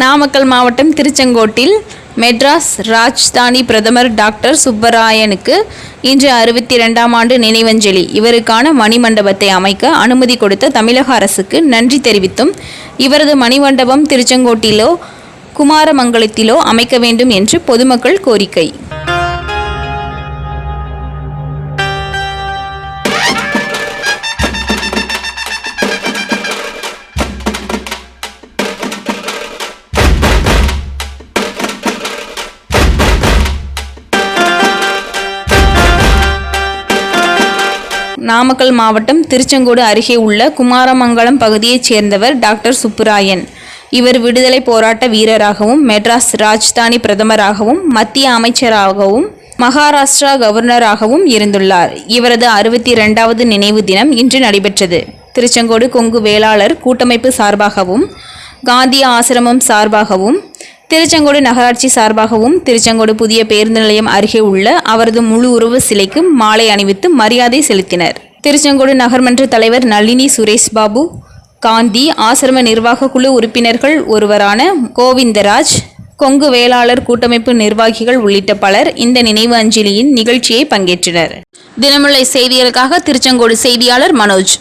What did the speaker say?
நாமக்கல் மாவட்டம் திருச்செங்கோட்டில் மெட்ராஸ் ராஜ்தானி பிரதமர் டாக்டர் சுப்பராயனுக்கு இன்று 62ஆம் ஆண்டு நினைவஞ்சலி. இவருக்கான மணிமண்டபத்தை அமைக்க அனுமதி கொடுத்த தமிழக அரசுக்கு நன்றி தெரிவித்தும் இவரது மணிமண்டபம் திருச்செங்கோட்டிலோ குமாரமங்கலத்திலோ அமைக்க வேண்டும் என்று பொதுமக்கள் கோரிக்கை. நாமக்கல் மாவட்டம் திருச்செங்கோடு அருகே உள்ள குமாரமங்கலம் பகுதியைச் சேர்ந்தவர் டாக்டர் சுப்புராயன். இவர் விடுதலை போராட்ட வீரராகவும், மெட்ராஸ் ராஜ்தானி பிரதமராகவும், மத்திய அமைச்சராகவும், மகாராஷ்டிரா கவர்னராகவும் இருந்துள்ளார். இவரது 62வது நினைவு தினம் இன்று நடைபெற்றது. திருச்செங்கோடு கொங்கு வேளாளர் கூட்டமைப்பு சார்பாகவும், காந்தி ஆசிரமம் சார்பாகவும், திருச்செங்கோடு நகராட்சி சார்பாகவும் திருச்செங்கோடு புதிய பேருந்து நிலையம் அருகே உள்ள அவரது முழு உருவ சிலைக்கு மாலை அணிவித்து மரியாதை செலுத்தினர். திருச்செங்கோடு நகர்மன்ற தலைவர் நளினி சுரேஷ்பாபு, காந்தி ஆசிரம நிர்வாக குழு உறுப்பினர்கள் ஒருவரான கோவிந்தராஜ், கொங்கு வேளாளர் கூட்டமைப்பு நிர்வாகிகள் உள்ளிட்ட பலர் இந்த நினைவு அஞ்சலியின் நிகழ்ச்சியை பங்கேற்றனர். தினமலை செய்திகளுக்காக திருச்செங்கோடு செய்தியாளர் மனோஜ்.